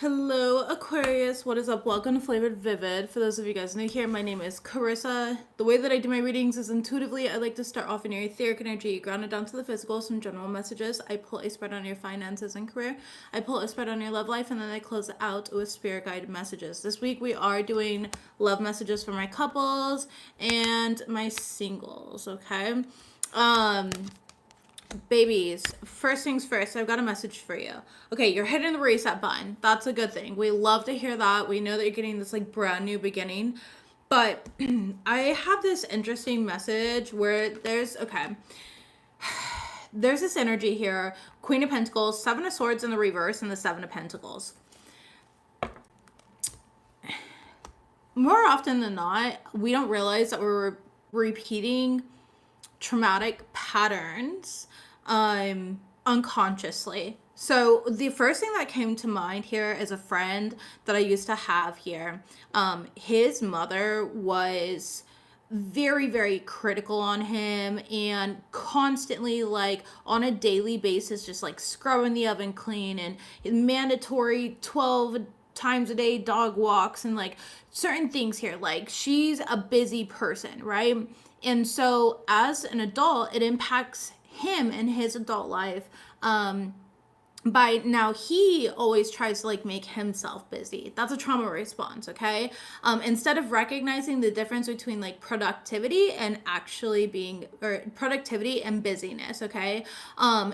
Hello, Aquarius. What is up? Welcome to Flavored Vivid. For those of you guys new here, my name is Carissa. The way that I do my readings is intuitively. I like to start off in your etheric energy, ground it down to the physical, some general messages. I pull a spread on your finances and career. I pull a spread on your love life, and then I close it out with spirit guided messages. This week we are doing love messages for my couples and my singles, okay? Um, Babies, first things first, I've got a message for you. Okay, you're hitting the reset button. That's a good thing. We love to hear that. We know that you're getting this like brand new beginning. But I have this interesting message where there's this energy here. Queen of Pentacles, Seven of Swords in the reverse, and the Seven of Pentacles. More often than not, we don't realize that we're repeating traumatic patterns unconsciously. So the first thing that came to mind here is a friend that I used to have here. His mother was very, very critical on him and constantly, like, on a daily basis, just like scrubbing the oven clean and mandatory 12 times a day dog walks and like certain things here. Like, she's a busy person, right? And so as an adult, it impacts him in his adult life. By now, he always tries to like make himself busy. That's a trauma response, okay? Instead of recognizing the difference between like productivity and actually being, or productivity and busyness, okay?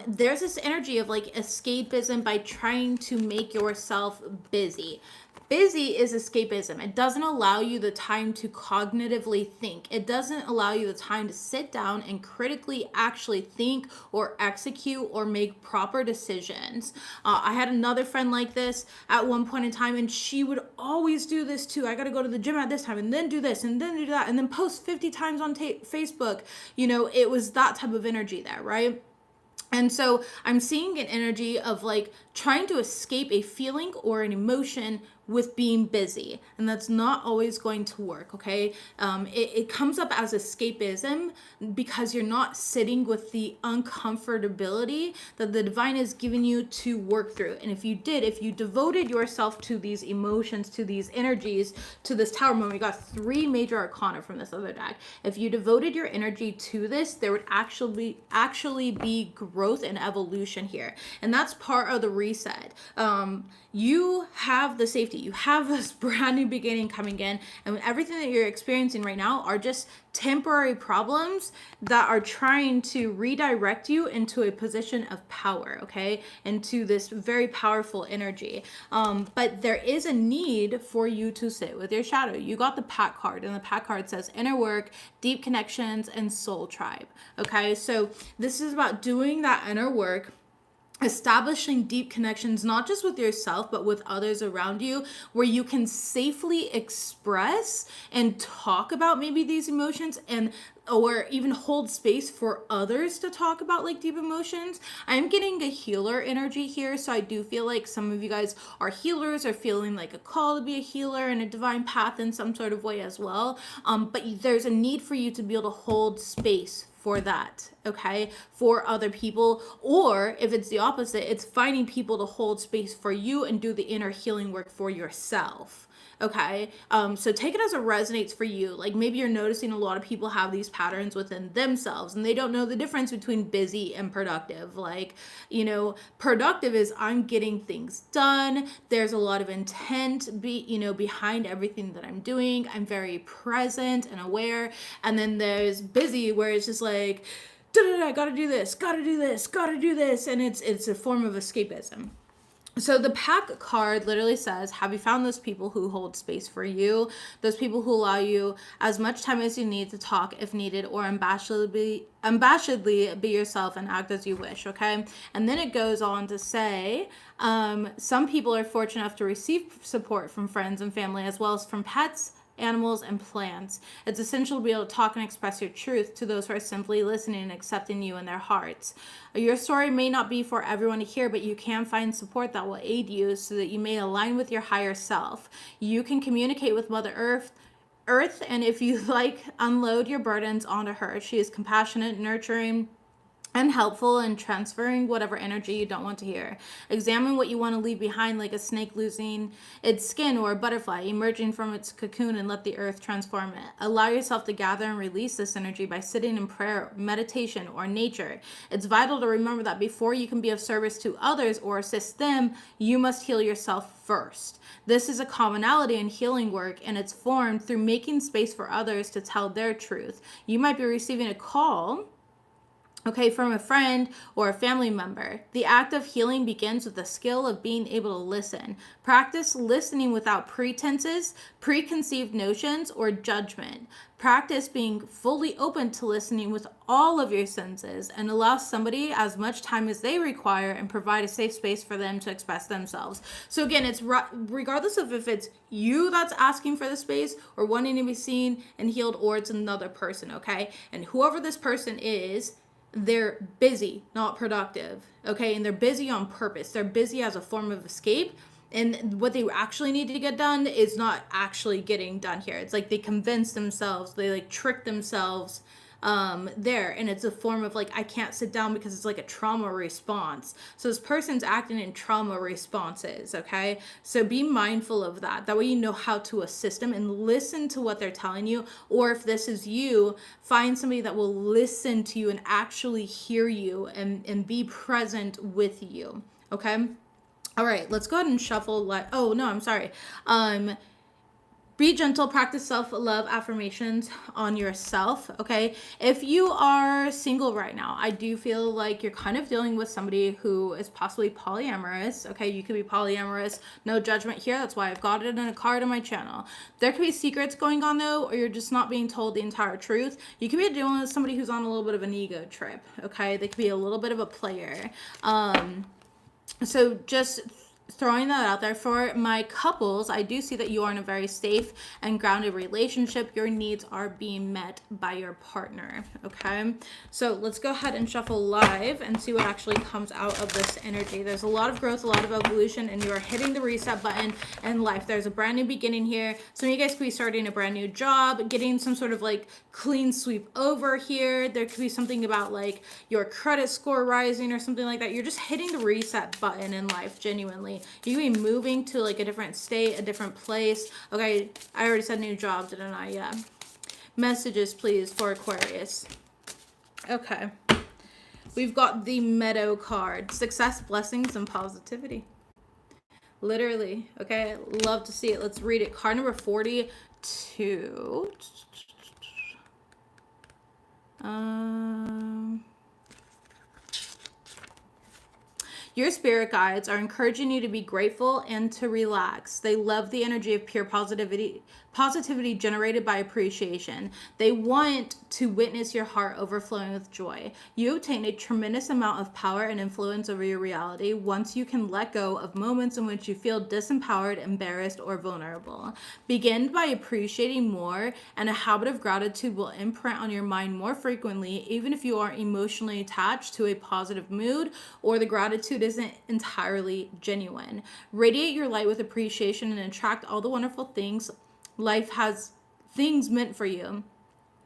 There's this energy of like escapism by trying to make yourself busy. Busy is escapism. It doesn't allow you the time to cognitively think. It doesn't allow you the time to sit down and critically actually think or execute or make proper decisions. I had another friend like this at one point in time, and she would always do this too. I got to go to the gym at this time and then do this and then do that and then post 50 times on Facebook. You know, it was that type of energy there, right? And so I'm seeing an energy of like trying to escape a feeling or an emotion with being busy. And that's not always going to work, okay? It comes up as escapism because you're not sitting with the uncomfortability that the divine has given you to work through. And if you devoted yourself to these emotions, to these energies, to this Tower moment, we got 3 major arcana from this other deck. If you devoted your energy to this, there would actually be growth and evolution here. And that's part of the reset. You have the safety. You have this brand new beginning coming in, and everything that you're experiencing right now are just temporary problems that are trying to redirect you into a position of power, okay? Into this very powerful energy. But there is a need for you to sit with your shadow. You got the Pack card, and the Pack card says inner work, deep connections, and soul tribe, okay? So this is about doing that inner work, establishing deep connections, not just with yourself, but with others around you, where you can safely express and talk about maybe these emotions, and or even hold space for others to talk about like deep emotions. I'm getting a healer energy here, so I do feel like some of you guys are healers or feeling like a call to be a healer and a divine path in some sort of way as well. But there's a need for you to be able to hold space for that, okay, for other people. Or if it's the opposite, it's finding people to hold space for you and do the inner healing work for yourself, okay? So take it as it resonates for you. Like, maybe you're noticing a lot of people have these patterns within themselves and they don't know the difference between busy and productive. Like, you know, productive is I'm getting things done, there's a lot of intent behind everything that I'm doing, I'm very present and aware. And then there's busy, where it's just like, gotta do this, and it's a form of escapism. So the Pack card literally says, have you found those people who hold space for you? Those people who allow you as much time as you need to talk if needed, or unabashedly be yourself and act as you wish, okay? And then it goes on to say, some people are fortunate enough to receive support from friends and family, as well as from pets, animals, and plants. It's essential to be able to talk and express your truth to those who are simply listening and accepting you in their hearts. Your story may not be for everyone to hear, but you can find support that will aid you so that you may align with your higher self. You can communicate with Mother Earth, and if you like, unload your burdens onto her. She is compassionate, nurturing, and helpful in transferring whatever energy you don't want to hear. Examine what you want to leave behind, like a snake losing its skin or a butterfly emerging from its cocoon, and let the earth transform it. Allow yourself to gather and release this energy by sitting in prayer, meditation, or nature. It's vital to remember that before you can be of service to others or assist them, you must heal yourself first. This is a commonality in healing work, and it's formed through making space for others to tell their truth. You might be receiving a call, okay, from a friend or a family member. The act of healing begins with the skill of being able to listen. Practice listening without pretenses, preconceived notions, or judgment. Practice being fully open to listening with all of your senses, and allow somebody as much time as they require and provide a safe space for them to express themselves. So again, it's regardless of if it's you that's asking for the space or wanting to be seen and healed, or it's another person, okay? And whoever this person is, they're busy, not productive, okay? And they're busy on purpose. They're busy as a form of escape. And what they actually need to get done is not actually getting done here. It's like they convince themselves, they like trick themselves there, and it's a form of like, I can't sit down because it's like a trauma response. So this person's acting in trauma responses, okay? So be mindful of that. That way you know how to assist them and listen to what they're telling you. Or if this is you, find somebody that will listen to you and actually hear you and be present with you, okay? All right, let's go ahead and shuffle. Oh no, I'm sorry. Be gentle, practice self-love affirmations on yourself, okay? If you are single right now, I do feel like you're kind of dealing with somebody who is possibly polyamorous, okay? You could be polyamorous, no judgment here. That's why I've got it in a card on my channel. There could be secrets going on though, or you're just not being told the entire truth. You could be dealing with somebody who's on a little bit of an ego trip, okay? They could be a little bit of a player. So just throwing that out there for my couples, I do see that you are in a very safe and grounded relationship. Your needs are being met by your partner, okay? So let's go ahead and shuffle live and see what actually comes out of this energy. There's a lot of growth, a lot of evolution, and you are hitting the reset button in life. There's a brand new beginning here. Some of you guys could be starting a brand new job, getting some sort of like clean sweep over here. There could be something about like your credit score rising or something like that. You're just hitting the reset button in life, genuinely. You can be moving to like a different state, a different place. Okay, I already said new job, didn't I? Yeah. Messages, please, for Aquarius. Okay. We've got the Meadow card. Success, blessings, and positivity. Literally. Okay, love to see it. Let's read it. Card number 42. Your spirit guides are encouraging you to be grateful and to relax. They love the energy of pure positivity generated by appreciation. They want to witness your heart overflowing with joy. You obtain a tremendous amount of power and influence over your reality once you can let go of moments in which you feel disempowered, embarrassed, or vulnerable. Begin by appreciating more, and a habit of gratitude will imprint on your mind more frequently, even if you are emotionally attached to a positive mood or the gratitude isn't entirely genuine. Radiate your light with appreciation and attract all the wonderful things life has, things meant for you.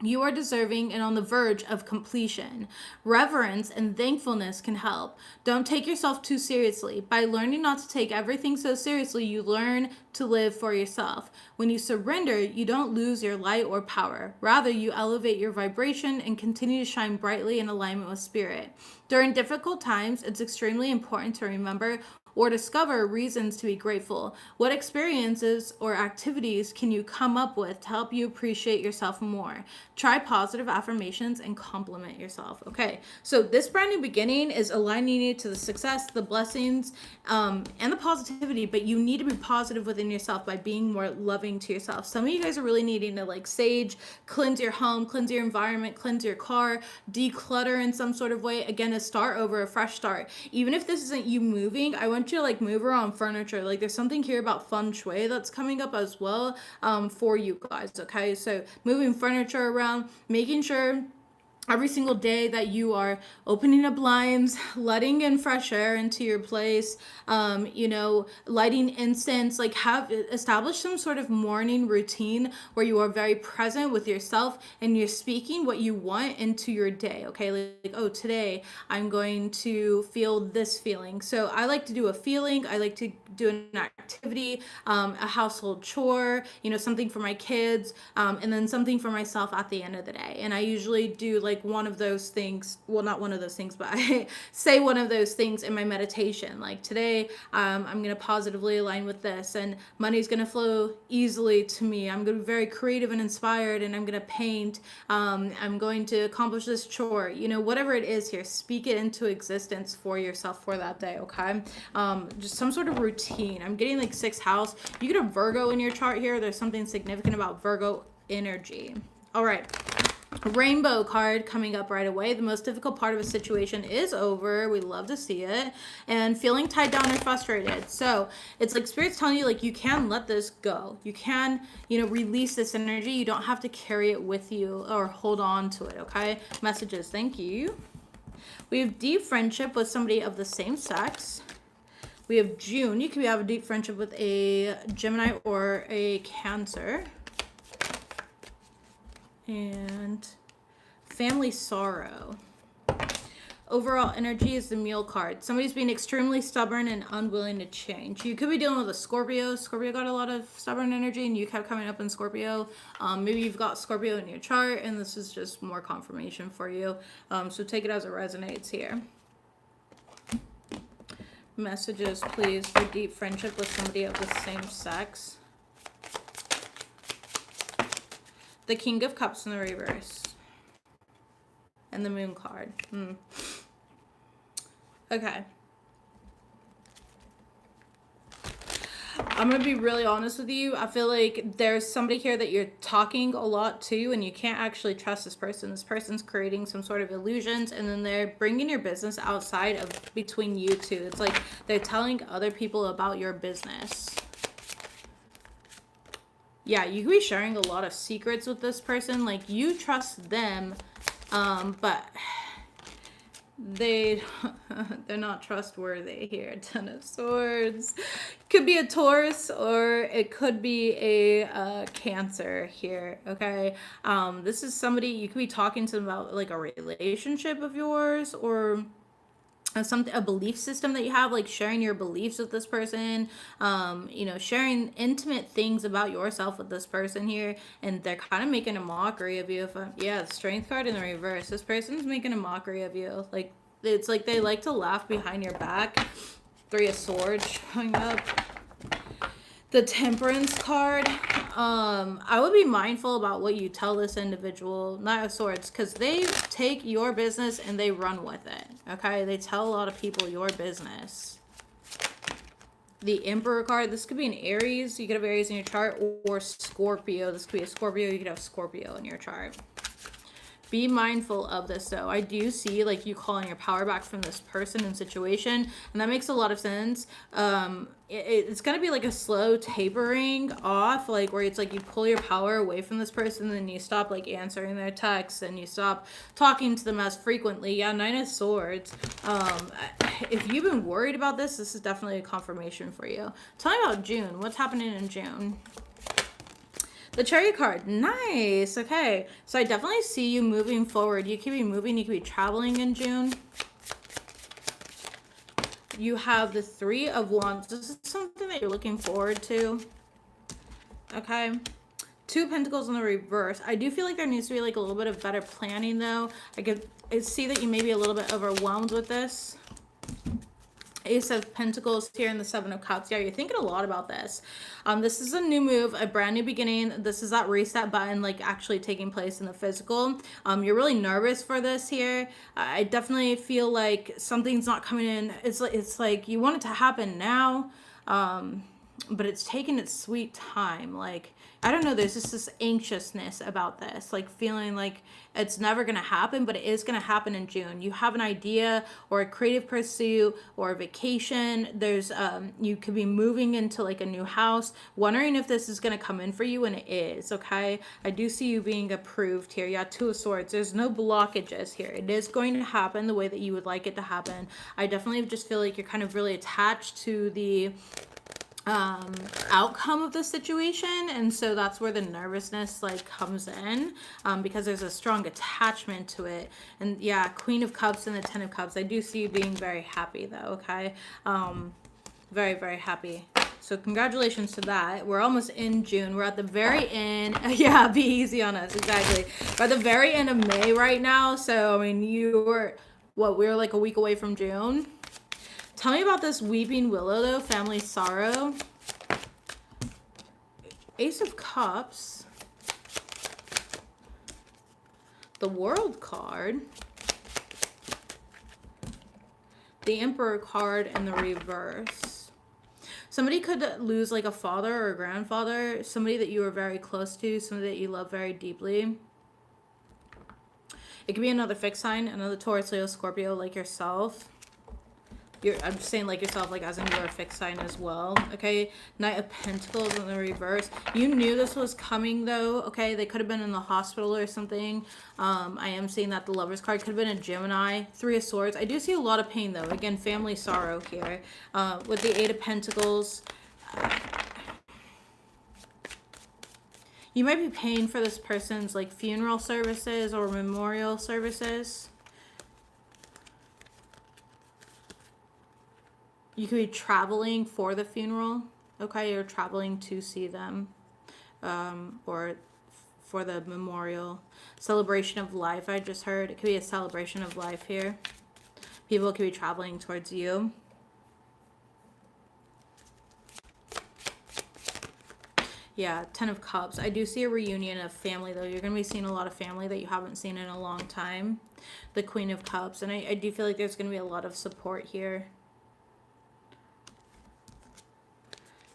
You are deserving and on the verge of completion. Reverence and thankfulness can help. Don't take yourself too seriously. By learning not to take everything so seriously, you learn to live for yourself. When you surrender, you don't lose your light or power. Rather, you elevate your vibration and continue to shine brightly in alignment with spirit. During difficult times, it's extremely important to remember or discover reasons to be grateful. What experiences or activities can you come up with to help you appreciate yourself more? Try positive affirmations and compliment yourself. Okay, so this brand new beginning is aligning you to the success, the blessings, and the positivity, but you need to be positive within yourself by being more loving to yourself. Some of you guys are really needing to like sage, cleanse your home, cleanse your environment, cleanse your car, declutter in some sort of way. Again, a start over, a fresh start. Even if this isn't you moving, I want you to like move around furniture. Like there's something here about feng shui that's coming up as well for you guys, okay? So moving furniture around, making sure every single day that you are opening up blinds, letting in fresh air into your place, lighting incense, like have establish some sort of morning routine where you are very present with yourself and you're speaking what you want into your day. Okay, like oh, today I'm going to feel this feeling. So I like to do a feeling. I like to do an activity, a household chore, something for my kids, and then something for myself at the end of the day. And I usually do like one of those things. Well, not one of those things, but I say one of those things in my meditation. Like today, I'm going to positively align with this, and money's going to flow easily to me. I'm going to be very creative and inspired, and I'm going to paint. I'm going to accomplish this chore. Whatever it is here, speak it into existence for yourself for that day. Okay, just some sort of routine. I'm getting like sixth house. You get a Virgo in your chart here. There's something significant about Virgo energy. All right. Rainbow card coming up right away. The most difficult part of a situation is over. We love to see it. And feeling tied down or frustrated. So it's like Spirit's telling you, like, you can let this go. You can, release this energy. You don't have to carry it with you or hold on to it, okay? Messages. Thank you. We have deep friendship with somebody of the same sex. We have June. You could have a deep friendship with a Gemini or a Cancer. And family sorrow. Overall energy is the Mule card. Somebody's being extremely stubborn and unwilling to change. You could be dealing with a Scorpio. Scorpio got a lot of stubborn energy, and you kept coming up in Scorpio. Maybe you've got Scorpio in your chart, and this is just more confirmation for you. So take it as it resonates here. Messages, please, for deep friendship with somebody of the same sex. The King of Cups in the reverse. And the Moon card. Okay. I'm going to be really honest with you. I feel like there's somebody here that you're talking a lot to, and you can't actually trust this person. This person's creating some sort of illusions, and then they're bringing your business outside of between you two. It's like they're telling other people about your business. Yeah, you could be sharing a lot of secrets with this person. Like, you trust them, but they're not trustworthy here. Ten of Swords. Could be a Taurus, or it could be a Cancer here, okay? This is somebody, you could be talking to them about, like, a relationship of yours, or a belief system that you have, like sharing your beliefs with this person, sharing intimate things about yourself with this person here, and they're kind of making a mockery of you. The Strength card in the reverse. This person's making a mockery of you. Like, it's like they like to laugh behind your back. Three of Swords showing up. The Temperance card. I would be mindful about what you tell this individual, Knight of Swords, because they take your business and they run with it. Okay, they tell a lot of people your business. The Emperor card. This could be an Aries. You could have Aries in your chart, or Scorpio. This could be a Scorpio. You could have Scorpio in your chart. Be mindful of this, though. I do see, like, you calling your power back from this person and situation, and that makes a lot of sense. It's going to be like a slow tapering off, like, where it's like you pull your power away from this person, and then you stop, like, answering their texts, and you stop talking to them as frequently. Yeah, Nine of Swords. If you've been worried about this, this is definitely a confirmation for you. Tell me about June. What's happening in June? The Chariot card. Nice. Okay. So I definitely see you moving forward. You could be moving. You could be traveling in June. You have the Three of Wands. This is something that you're looking forward to. Okay. Two of Pentacles in the reverse. I do feel like there needs to be like a little bit of better planning, though. I see that you may be a little bit overwhelmed with this. Ace of Pentacles here in the Seven of Cups. Yeah, you're thinking a lot about this. This is a new move, a brand new beginning. This is that reset button, like, actually taking place in the physical. You're really nervous for this here. I definitely feel like something's not coming in. It's like you want it to happen now. but it's taken its sweet time. Like, I don't know, there's just this anxiousness about this, like feeling like it's never going to happen, but it is going to happen in June. You have an idea or a creative pursuit or a vacation. There's you could be moving into like a new house, wondering if this is going to come in for you, and it is. Okay, I do see you being approved here. Yeah, Two of Swords. There's no blockages here. It is going to happen the way that you would like it to happen. I definitely just feel like you're kind of really attached to the outcome of the situation, and so that's where the nervousness like comes in, because there's a strong attachment to it. And yeah, Queen of Cups and the Ten of Cups, I do see you being very happy though. Okay, very, very happy. So congratulations to that. We're almost in June. We're at the very end. Yeah, be easy on us. Exactly. We're at the very end of May right now. So I mean, you were what, we're like a week away from June. Tell me about this Weeping Willow, though. Family sorrow. Ace of Cups. The World card. The Emperor card and the reverse. Somebody could lose like a father or a grandfather. Somebody that you were very close to. Somebody that you love very deeply. It could be another fixed sign. Another Taurus, Leo, Scorpio like yourself. I'm just saying like yourself, like as in you're a fixed sign as well. Okay, Knight of Pentacles in the reverse. You knew this was coming though. Okay, they could have been in the hospital or something. I am seeing that the Lovers card could have been a Gemini. Three of Swords. I do see a lot of pain though. Again, family sorrow here. With the Eight of Pentacles. You might be paying for this person's like funeral services or memorial services. You could be traveling for the funeral. Okay, you're traveling to see them, or for the memorial. Celebration of life, I just heard. It could be a celebration of life here. People could be traveling towards you. Yeah, Ten of Cups. I do see a reunion of family, though. You're going to be seeing a lot of family that you haven't seen in a long time. The Queen of Cups. And I do feel like there's going to be a lot of support here.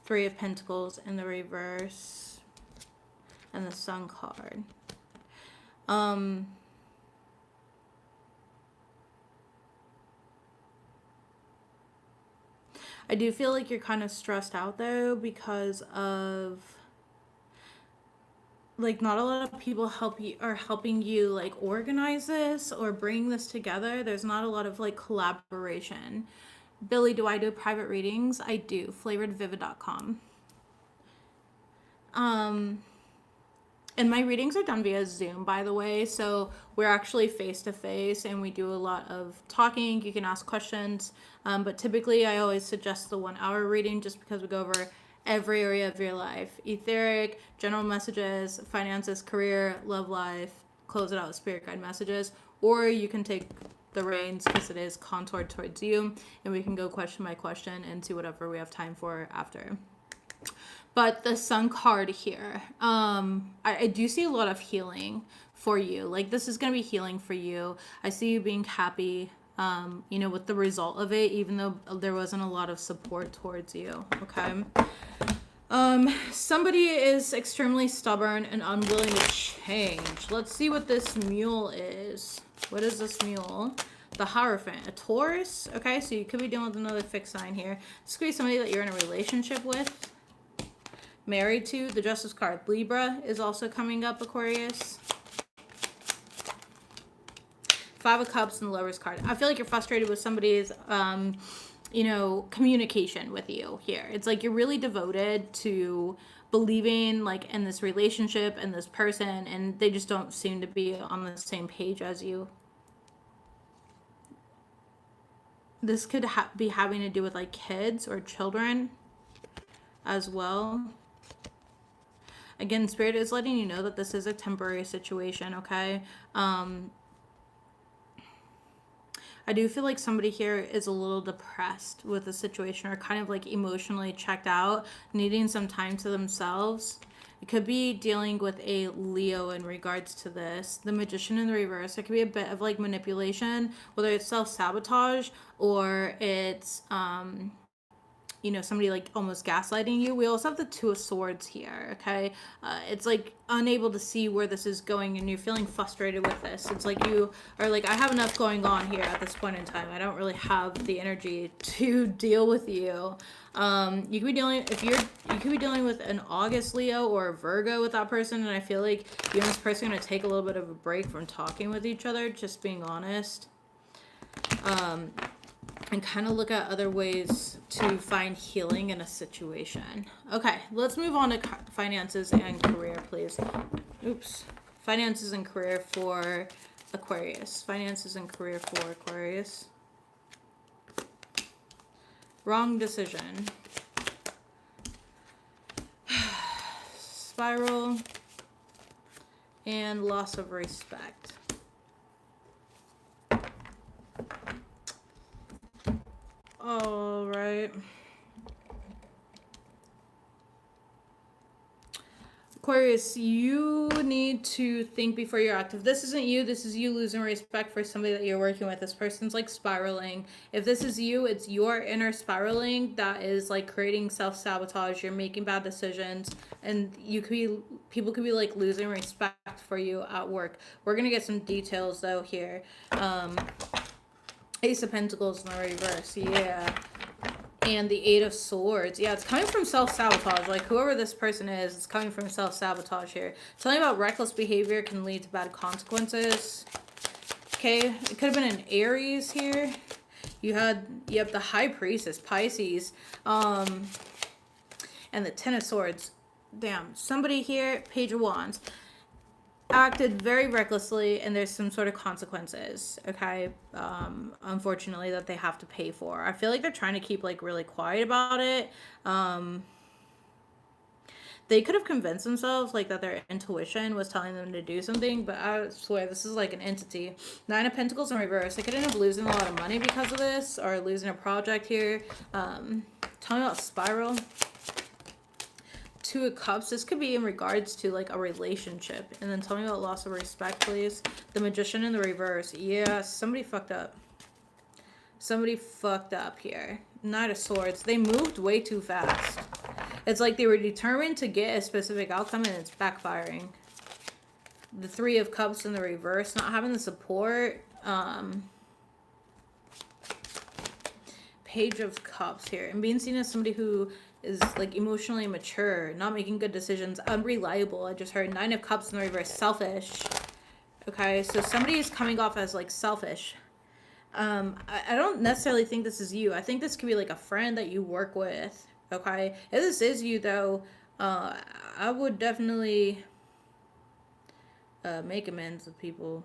Three of Pentacles in the reverse. And the Sun card. I do feel like you're kind of stressed out though because of like not a lot of people helping you like organize this or bring this together. There's not a lot of like collaboration. Billy, do I do private readings? I do. FlavoredVivid.com. And my readings are done via Zoom, by the way. So we're actually face to face and we do a lot of talking. You can ask questions. But typically I always suggest the 1 hour reading just because we go over every area of your life. Etheric, general messages, finances, career, love life, close it out with spirit guide messages. Or you can take the reins because it is contoured towards you and we can go question by question and see whatever we have time for after. But the Sun card here, I do see a lot of healing for you. Like this is going to be healing for you. I see you being happy, you know, with the result of it, even though there wasn't a lot of support towards you. Okay. Somebody is extremely stubborn and unwilling to change. Let's see what this mule is. What is this mule? The Hierophant, a Taurus. Okay, so you could be dealing with another fixed sign here. This could be somebody that you're in a relationship with, married to. The Justice card. Libra is also coming up, Aquarius. Five of Cups and the Lovers card. I feel like you're frustrated with somebody's, you know, communication with you here. It's like you're really devoted to believing like in this relationship and this person, and they just don't seem to be on the same page as you. This could be having to do with like kids or children as well. Again, Spirit is letting you know that this is a temporary situation, okay? I do feel like somebody here is a little depressed with the situation or kind of like emotionally checked out, needing some time to themselves. It could be dealing with a Leo in regards to this. The Magician in the reverse. It could be a bit of like manipulation, whether it's self-sabotage or it's, you know, somebody like almost gaslighting you. We also have the Two of Swords here, okay? It's like unable to see where this is going, and you're feeling frustrated with this. It's like you are like, I have enough going on here at this point in time. I don't really have the energy to deal with you. You could be dealing, you could be dealing with an August Leo or a Virgo with that person, and I feel like you and this person are going to take a little bit of a break from talking with each other, just being honest. And kind of look at other ways to find healing in a situation. Okay, let's move on to finances and career, please. Oops. Finances and career for Aquarius. Finances and career for Aquarius. Wrong decision. Spiral. And loss of respect. All right. Aquarius, you need to think before you're active. This isn't you. This is you losing respect for somebody that you're working with. This person's like spiraling. If this is you, it's your inner spiraling that is like creating self-sabotage. You're making bad decisions, and you could be, people could be like losing respect for you at work. We're gonna get some details though here. Ace of Pentacles in the reverse, yeah. And the Eight of Swords. Yeah, it's coming from self-sabotage. Like, whoever this person is, it's coming from self-sabotage here. Telling about reckless behavior can lead to bad consequences. Okay, it could have been an Aries here. You have the High Priestess, Pisces. And the Ten of Swords. Damn, somebody here, Page of Wands, acted very recklessly, and there's some sort of consequences, okay, unfortunately, that they have to pay for. I feel like they're trying to keep like really quiet about it. They could have convinced themselves like that their intuition was telling them to do something, but I swear this is like an entity. Nine of Pentacles in reverse. They could end up losing a lot of money because of this, or losing a project here. Tell me about Spiral. Two of Cups. This could be in regards to like a relationship. And then tell me about loss of respect, please. The Magician in the reverse. Yeah, somebody fucked up. Somebody fucked up here. Knight of Swords. They moved way too fast. It's like they were determined to get a specific outcome, and it's backfiring. The Three of Cups in the reverse. Not having the support. Page of Cups here. And being seen as somebody who is like emotionally mature, not making good decisions, unreliable. I just heard Nine of Cups in the reverse, selfish. Okay, so somebody is coming off as like selfish. I don't necessarily think this is you. I think this could be like a friend that you work with. Okay, if this is you though, I would definitely make amends with people.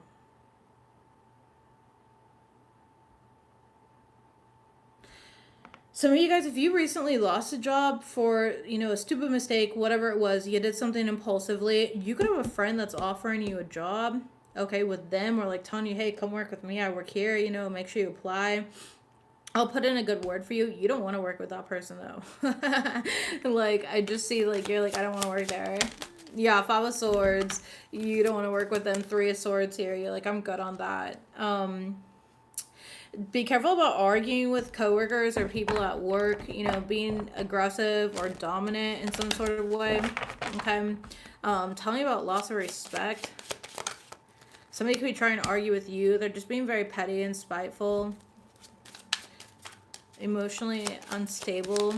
Some of you guys, if you recently lost a job for, you know, a stupid mistake, whatever it was, you did something impulsively, you could have a friend that's offering you a job, okay, with them, or like telling you, hey, come work with me, I work here, you know, make sure you apply. I'll put in a good word for you. You don't want to work with that person though. Like, I just see like, you're like, I don't want to work there. Yeah, Five of Swords. You don't want to work with them. Three of Swords here. You're like, I'm good on that. Be careful about arguing with coworkers or people at work, you know, being aggressive or dominant in some sort of way. Okay. Tell me about loss of respect. Somebody could be trying to argue with you. They're just being very petty and spiteful. Emotionally unstable.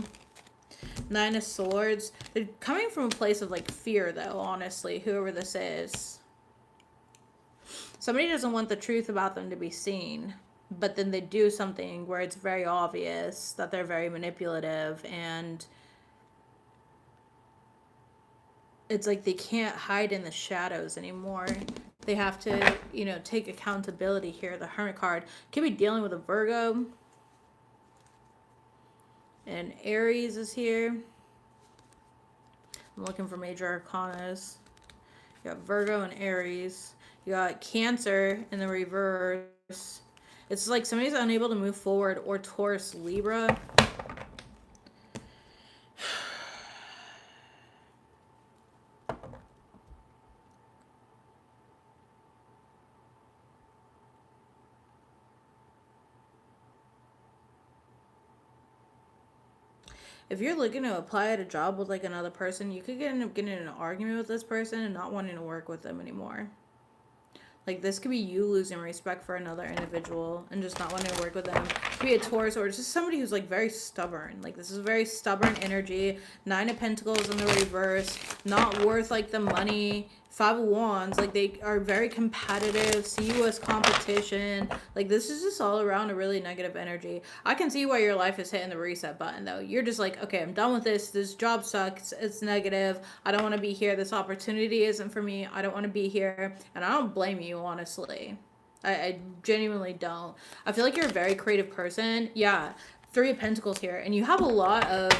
Nine of Swords. They're coming from a place of like fear though, honestly, whoever this is. Somebody doesn't want the truth about them to be seen, but then they do something where it's very obvious that they're very manipulative, and it's like they can't hide in the shadows anymore. They have to, you know, take accountability here. The Hermit card could be dealing with a Virgo. And Aries is here. I'm looking for major arcanas. You got Virgo and Aries. You got Cancer in the reverse. It's like somebody's unable to move forward, or Taurus, Libra. if you're looking to apply at a job with like another person, you could end up getting in an argument with this person and not wanting to work with them anymore. Like, this could be you losing respect for another individual and just not wanting to work with them. It could be a Taurus, or it's just somebody who's like very stubborn. Like, this is a very stubborn energy. Nine of Pentacles in the reverse, not worth like the money. Five of Wands, like they are very competitive, see you as competition. Like, this is just all around a really negative energy. I can see why your life is hitting the reset button though. You're just like, okay, I'm done with this. This job sucks. It's negative. I don't want to be here. This opportunity isn't for me. I don't want to be here. And I don't blame you, honestly. I genuinely don't. I feel like you're a very creative person. Yeah, Three of Pentacles here. And you have a lot of,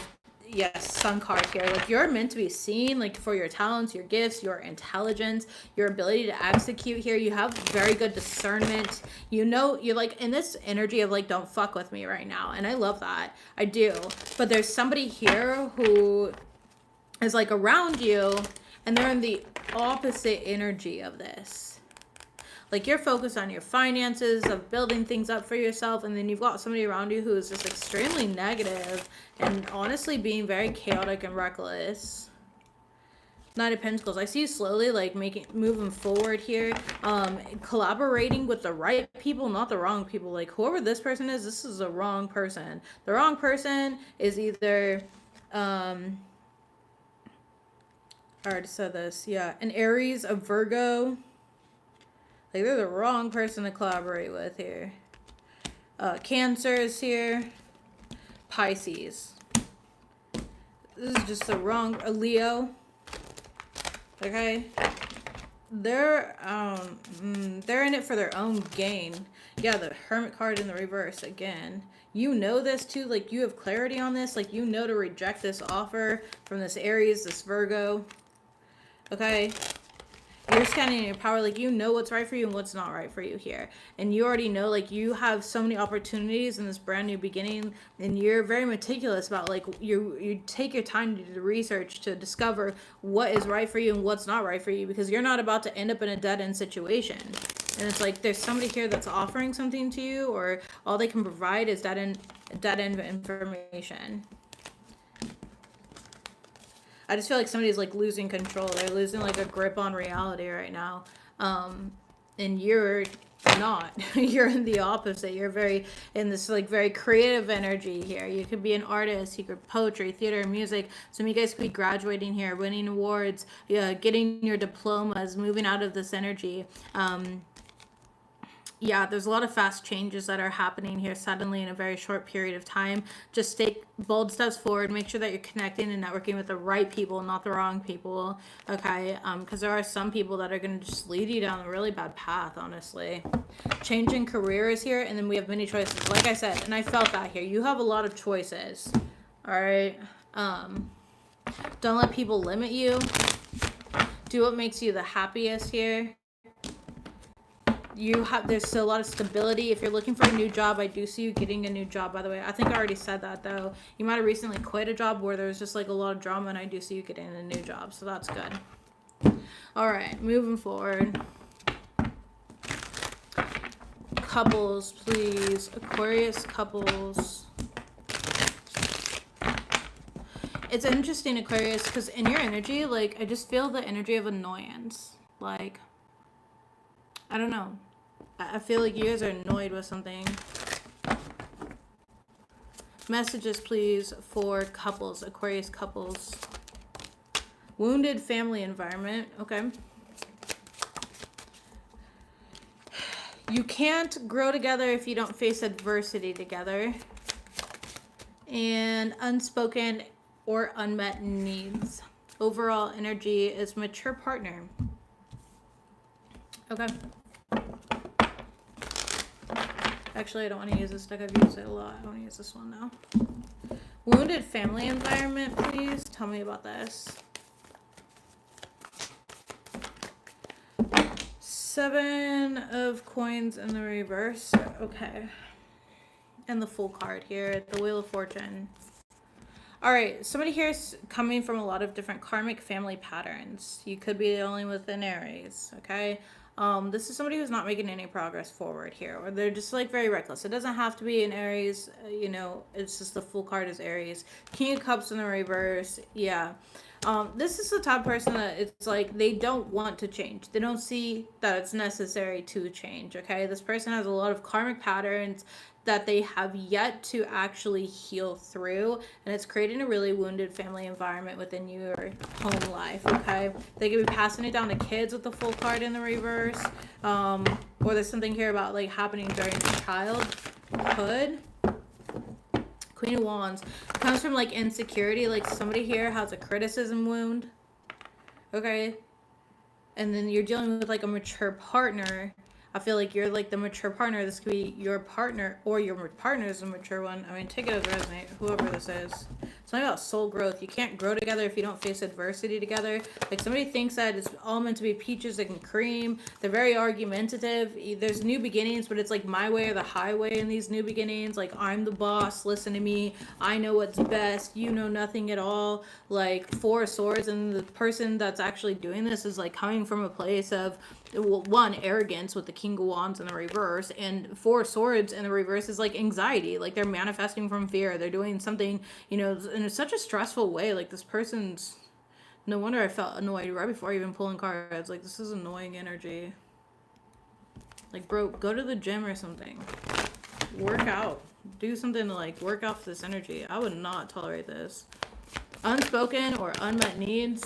yes, Sun card here. Like, you're meant to be seen, like, for your talents, your gifts, your intelligence, your ability to execute here. You have very good discernment. You know, you're like in this energy of like, don't fuck with me right now. And I love that. I do. But there's somebody here who is like around you and they're in the opposite energy of this. Like, you're focused on your finances, of building things up for yourself, and then you've got somebody around you who is just extremely negative and honestly being very chaotic and reckless. Knight of Pentacles. I see you slowly like moving forward here, collaborating with the right people, not the wrong people. Like, whoever this person is, this is the wrong person. The wrong person is either I already said this, yeah, an Aries, a Virgo. Like, they're the wrong person to collaborate with here. Cancer is here. Pisces. This is just the wrong... Leo. Okay? They're in it for their own gain. Yeah, the Hermit card in the reverse again. You know this too. Like, you have clarity on this. Like, you know to reject this offer from this Aries, this Virgo. Okay? You're standing in your power. Like, you know what's right for you and what's not right for you here. And you already know, like, you have so many opportunities in this brand new beginning. And you're very meticulous about, like, you take your time to do the research to discover what is right for you and what's not right for you. Because you're not about to end up in a dead-end situation. And it's like there's somebody here that's offering something to you, or all they can provide is dead-end information. I just feel like somebody's like losing control. They're losing like a grip on reality right now. And you're not. You're in the opposite. You're very in this like very creative energy here. You could be an artist. You could poetry, theater, music. Some of you guys could be graduating here, winning awards, getting your diplomas, moving out of this energy. Yeah, there's a lot of fast changes that are happening here suddenly in a very short period of time. Just take bold steps forward. Make sure that you're connecting and networking with the right people, not the wrong people. Okay, because there are some people that are going to just lead you down a really bad path, honestly. Changing careers here, and then we have many choices. Like I said, and I felt that here. You have a lot of choices. All right. Don't let people limit you. Do what makes you the happiest here. There's still a lot of stability. If you're looking for a new job, I do see you getting a new job, by the way. I think I already said that, though. You might have recently quit a job where there was just like a lot of drama, and I do see you getting a new job, so that's good. All right, moving forward. Couples, please. Aquarius couples. It's interesting, Aquarius, because in your energy, like, I just feel the energy of annoyance. Like, I don't know. I feel like you guys are annoyed with something. Messages, please, for couples, Aquarius couples. Wounded family environment. Okay. You can't grow together if you don't face adversity together. And unspoken or unmet needs. Overall energy is mature partner. Okay. Actually, I don't want to use this deck. I've used it a lot. I want to use this one now. Wounded family environment, please. Tell me about this. Seven of coins in the reverse. Okay. And the full card here. The Wheel of Fortune. All right. Somebody here is coming from a lot of different karmic family patterns. You could be dealing with an Aries. Okay. This is somebody who's not making any progress forward here, or they're just like very reckless. It doesn't have to be an Aries, you know, it's just the full card is Aries. King of Cups in the reverse, yeah. This is the type of person that it's like they don't want to change. They don't see that it's necessary to change, okay? This person has a lot of karmic patterns that they have yet to actually heal through, and it's creating a really wounded family environment within your home life, okay? They could be passing it down to kids with the full card in the reverse, or there's something here about like happening during childhood. Queen of Wands comes from like insecurity, like somebody here has a criticism wound, okay? And then you're dealing with like a mature partner. I feel like you're like the mature partner. This could be your partner, or your partner is a mature one. I mean, take it as resonate, whoever this is. Something about soul growth. You can't grow together if you don't face adversity together. Like somebody thinks that it's all meant to be peaches and cream. They're very argumentative. There's new beginnings, but it's like my way or the highway in these new beginnings. Like, I'm the boss, listen to me. I know what's best. You know nothing at all. Like, Four of Swords, and the person that's actually doing this is like coming from a place of, well, one, arrogance with the King of Wands in the reverse, and Four of Swords in the reverse is like anxiety. Like they're manifesting from fear. They're doing something, you know, in such a stressful way. Like this person's, no wonder I felt annoyed right before even pulling cards. Like, this is annoying energy. Like, bro, go to the gym or something. Work out. Do something to like work off this energy. I would not tolerate this. Unspoken or unmet needs.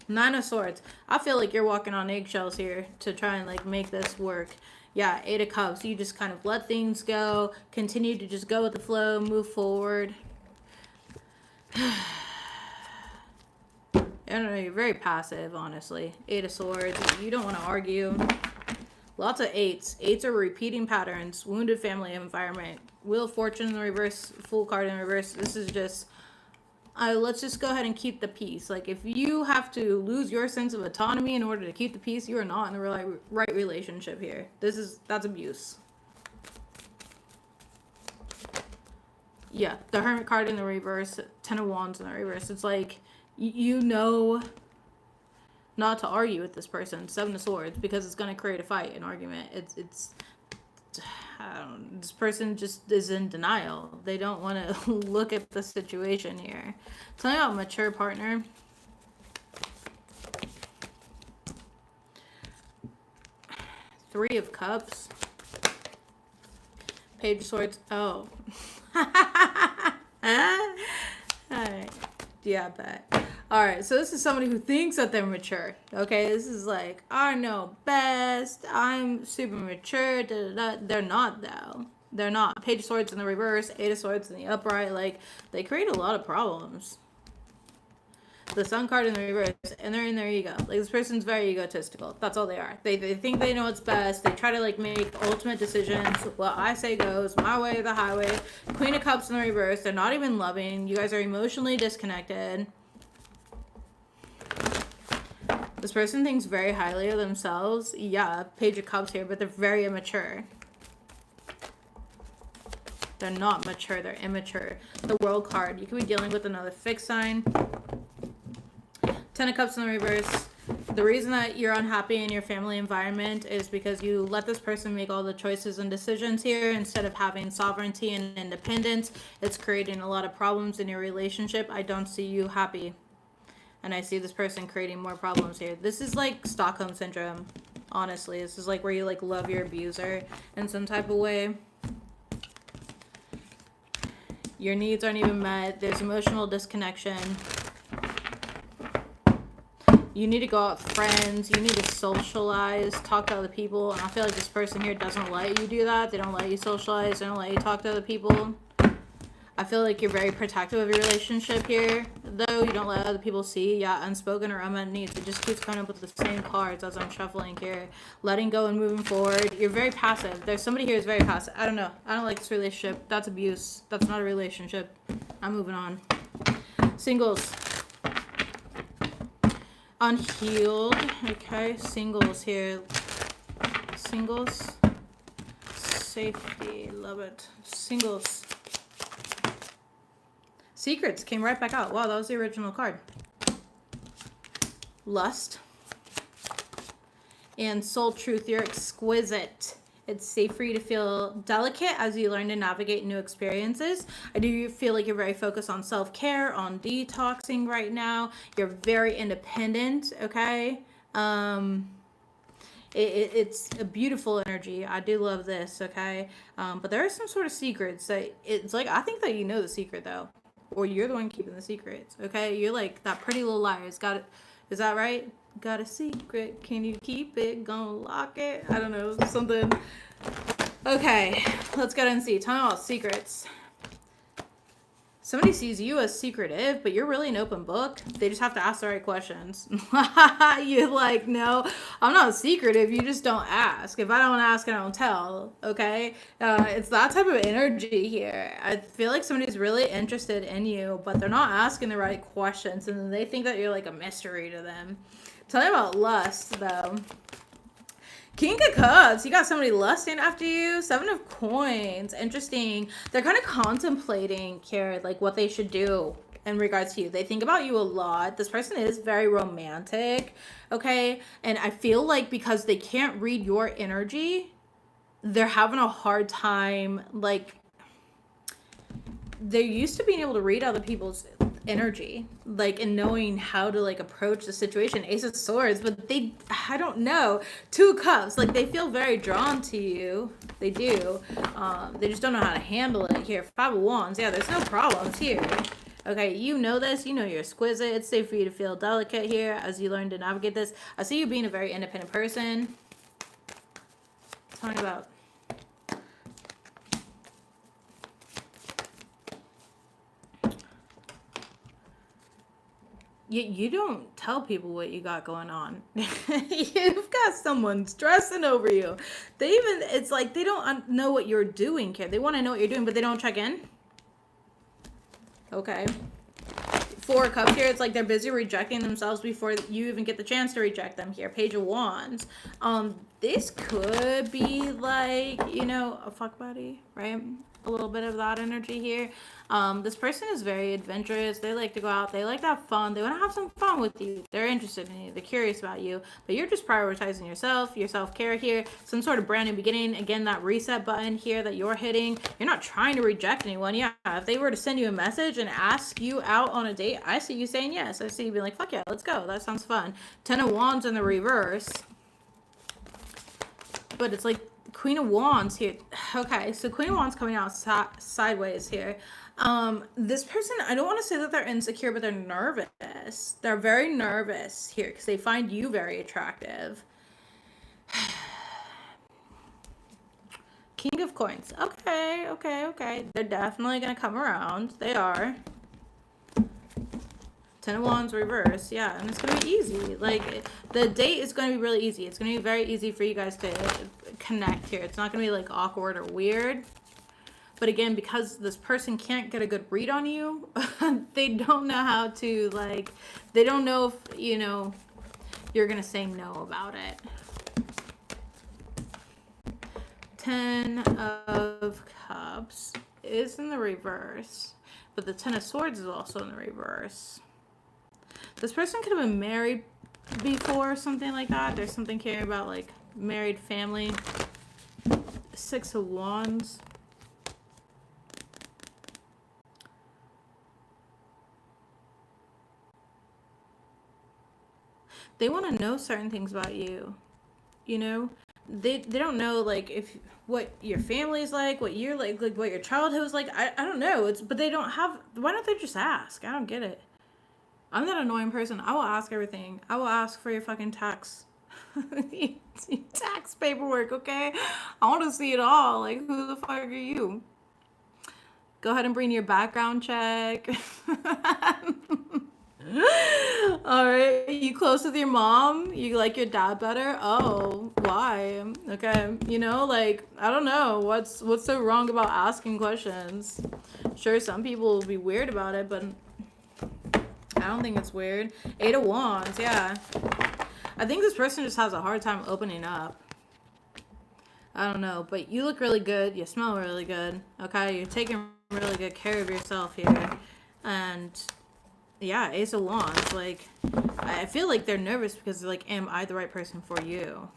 Nine of Swords. I feel like you're walking on eggshells here to try and like make this work. Yeah, Eight of Cups. You just kind of let things go. Continue to just go with the flow. Move forward. I don't know. You're very passive, honestly. Eight of Swords. You don't want to argue. Lots of eights. Eights are repeating patterns. Wounded family environment. Wheel of Fortune in the reverse. Full card in reverse. This is just... let's just go ahead and keep the peace. Like, if you have to lose your sense of autonomy in order to keep the peace, you are not in the right relationship here. That's abuse. Yeah, the Hermit card in the reverse, Ten of Wands in the reverse. It's like, you know not to argue with this person. Seven of Swords, because it's going to create a fight, an argument. This person just is in denial. They don't want to look at the situation here. Something about mature partner. Three of Cups. Page of Swords. Oh. Alright. Yeah, I bet. Alright, so this is somebody who thinks that they're mature. Okay, this is like, I know best. I'm super mature. Da, da, da. They're not, though. They're not. Page of Swords in the reverse. Eight of Swords in the upright. Like, they create a lot of problems. The Sun card in the reverse, and they're in their ego. Like, this person's very egotistical. That's all they are. They think they know what's best. They try to like make ultimate decisions. What I say goes, my way or the highway. Queen of Cups in the reverse. They're not even loving. You guys are emotionally disconnected. This person thinks very highly of themselves. Yeah, Page of Cups here, but they're very immature. They're not mature, they're immature. The World card. You could be dealing with another fixed sign. Ten of Cups in the reverse. The reason that you're unhappy in your family environment is because you let this person make all the choices and decisions here instead of having sovereignty and independence. It's creating a lot of problems in your relationship. I don't see you happy. And I see this person creating more problems here. This is like Stockholm Syndrome, honestly. This is like where you like love your abuser in some type of way. Your needs aren't even met. There's emotional disconnection. You need to go out with friends. You need to socialize, talk to other people. And I feel like this person here doesn't let you do that. They don't let you socialize. They don't let you talk to other people. I feel like you're very protective of your relationship here, though. You don't let other people see. Yeah, unspoken or unmet needs. It just keeps coming up with the same cards as I'm shuffling here. Letting go and moving forward. You're very passive. There's somebody here who's very passive. I don't know. I don't like this relationship. That's abuse. That's not a relationship. I'm moving on. Singles. Unhealed. Okay, singles here. Singles. Safety. Love it. Singles. Secrets came right back out. Wow, that was the original card. Lust. And soul truth, you're exquisite. It's safe for you to feel delicate as you learn to navigate new experiences. I do feel like you're very focused on self-care, on detoxing right now. You're very independent, okay? It's a beautiful energy. I do love this, okay? But there are some sort of secrets that it's like, I think that you know the secret though. Or you're the one keeping the secrets, okay? You're like that pretty little liar. It's got it. Is that right? Got a secret. Can you keep it? Gonna lock it? I don't know. Something. Okay. Let's go and see. Tell me about secrets. Somebody sees you as secretive, but you're really an open book. They just have to ask the right questions. You're like, no, I'm not secretive. You just don't ask. If I don't ask, I don't tell. Okay? It's that type of energy here. I feel like somebody's really interested in you, but they're not asking the right questions, and they think that you're like a mystery to them. Tell me about lust, though. King of Cups, you got somebody lusting after you. Seven of Coins, interesting. They're kind of contemplating here, like what they should do in regards to you. They think about you a lot. This person is very romantic, okay? And I feel like because they can't read your energy, they're having a hard time, like, they're used to being able to read other people's energy, like, and knowing how to like approach the situation. Ace of Swords, but I don't know. Two of Cups, like they feel very drawn to you. They do. They just don't know how to handle it here. Five of Wands, yeah, there's no problems here. Okay, you know this. You know you're exquisite. It's safe for you to feel delicate here as you learn to navigate this. I see you being a very independent person. Tell me about. You don't tell people what you got going on. You've got someone stressing over you. It's like they don't know what you're doing, kid. They want to know what you're doing, but they don't check in. Okay. Four of Cups here. It's like they're busy rejecting themselves before you even get the chance to reject them here. Page of Wands. This could be like, you know, a fuck buddy, right? A little bit of that energy here. This person is very adventurous. They like to go out. They like to have fun. They want to have some fun with you. They're interested in you. They're curious about you. But you're just prioritizing yourself, your self-care here. Some sort of brand new beginning. Again, that reset button here that you're hitting. You're not trying to reject anyone. Yeah, if they were to send you a message and ask you out on a date, I see you saying yes. I see you being like, fuck yeah, let's go. That sounds fun. Ten of Wands in the reverse. But it's like Queen of Wands here. Okay, so Queen of Wands coming out sideways here. This person, I don't want to say that they're insecure, but they're nervous. They're very nervous here because they find you very attractive. King of Coins. Okay. They're definitely going to come around. They are. Ten of Wands reverse, yeah, and it's going to be easy. Like, the date is going to be really easy. It's going to be very easy for you guys to connect here. It's not going to be, like, awkward or weird. But again, because this person can't get a good read on you, they don't know how to, like, they don't know if, you know, you're going to say no about it. Ten of Cups is in the reverse, but the Ten of Swords is also in the reverse. This person could have been married before or something like that. There's something here about like married family. Six of Wands. They want to know certain things about you. You know? They don't know like if what your family's like, what you're like what your childhood was like. I don't know. But they don't have, why don't they just ask? I don't get it. I'm that annoying person. I will ask everything. I will ask for your fucking tax. Tax paperwork, okay? I want to see it all. Like, who the fuck are you? Go ahead and bring your background check. Alright, you close with your mom? You like your dad better? Oh, why? Okay, you know, like, I don't know. What's so wrong about asking questions? Sure, some people will be weird about it, but I don't think it's weird. Eight of Wands, yeah. I think this person just has a hard time opening up. I don't know, but you look really good. You smell really good. Okay, you're taking really good care of yourself here. And yeah, Ace of Wands. Like, I feel like they're nervous because they're like, am I the right person for you?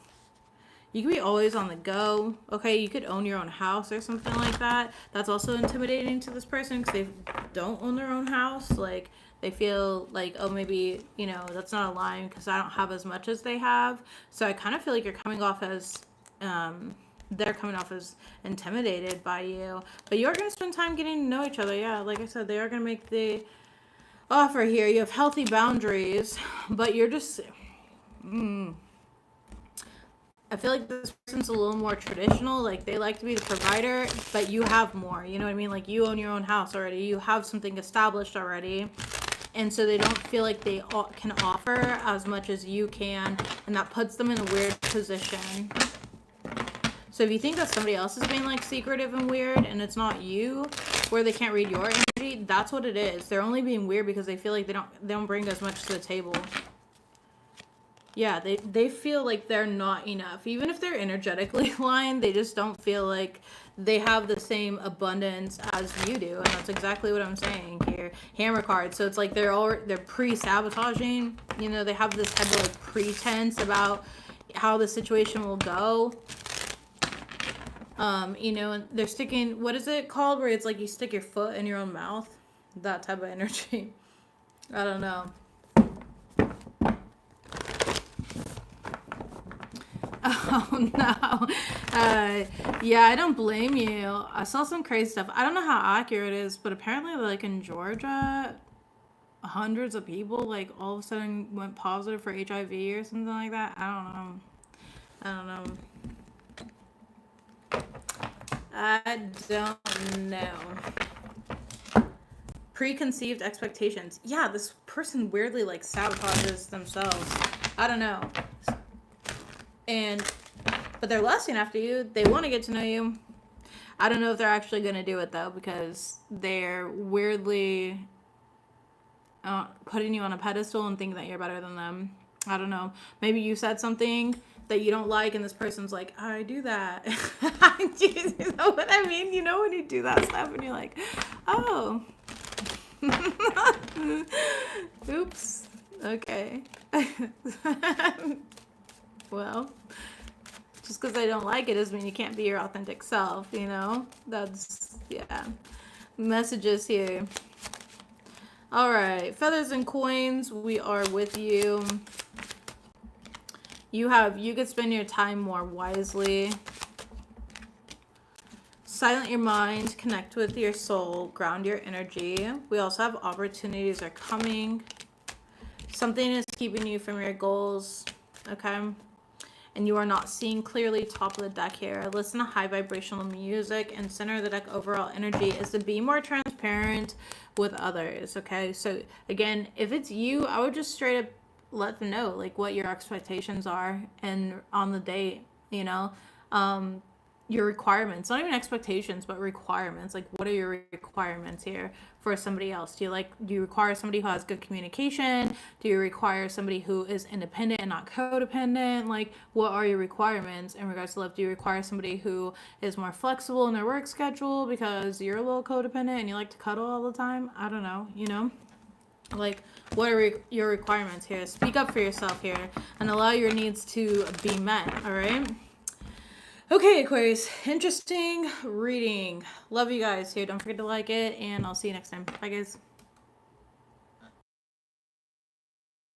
You could be always on the go. Okay, you could own your own house or something like that. That's also intimidating to this person because they don't own their own house. Like, they feel like, oh, maybe, you know, that's not a line because I don't have as much as they have. So I kind of feel like you're coming off as, they're coming off as intimidated by you. But you're going to spend time getting to know each other. Yeah, like I said, they are going to make the offer here. You have healthy boundaries, but you're just, I feel like this person's a little more traditional. Like, they like to be the provider, but you have more. You know what I mean? Like, you own your own house already. You have something established already. And so they don't feel like they can offer as much as you can. And that puts them in a weird position. So if you think that somebody else is being like secretive and weird and it's not you, where they can't read your energy, that's what it is. They're only being weird because they feel like they don't bring as much to the table. Yeah, they feel like they're not enough. Even if they're energetically aligned, they just don't feel like they have the same abundance as you do. And that's exactly what I'm saying here. Hammer card. So it's like they're pre-sabotaging. You know, they have this type of like pretense about how the situation will go. You know, and they're sticking, what is it called? Where it's like you stick your foot in your own mouth. That type of energy. I don't know. Oh no. Yeah, I don't blame you. I saw some crazy stuff. I don't know how accurate it is, but apparently like in Georgia, hundreds of people like all of a sudden went positive for HIV or something like that. I don't know. I don't know. Preconceived expectations. Yeah, this person weirdly like sabotages themselves. I don't know. But they're lusting after you. They want to get to know you. I don't know if they're actually going to do it though, because they're weirdly putting you on a pedestal and thinking that you're better than them. I don't know. Maybe you said something that you don't like and this person's like, I do that. You know what I mean? You know when you do that stuff and you're like, oh. Oops. Okay. Well, just because I don't like it doesn't mean you can't be your authentic self, you know? That's, yeah. Messages here. All right. Feathers and coins, we are with you. You could spend your time more wisely. Silent your mind, connect with your soul, ground your energy. We also have opportunities are coming. Something is keeping you from your goals, okay? And you are not seeing clearly. Top of the deck here. Listen to high vibrational music, and center of the deck overall energy is to be more transparent with others, okay? So again, if it's you, I would just straight up let them know like what your expectations are and on the date, you know, your requirements, not even expectations, but requirements. Like, what are your requirements here for somebody else? Do you require somebody who has good communication? Do you require somebody who is independent and not codependent? Like, what are your requirements in regards to love? Do you require somebody who is more flexible in their work schedule because you're a little codependent and you like to cuddle all the time? I don't know, you know? Like, what are your requirements here? Speak up for yourself here and allow your needs to be met, all right? Okay, Aquarius, interesting reading. Love you guys here. Don't forget to like it, and I'll see you next time. Bye, guys.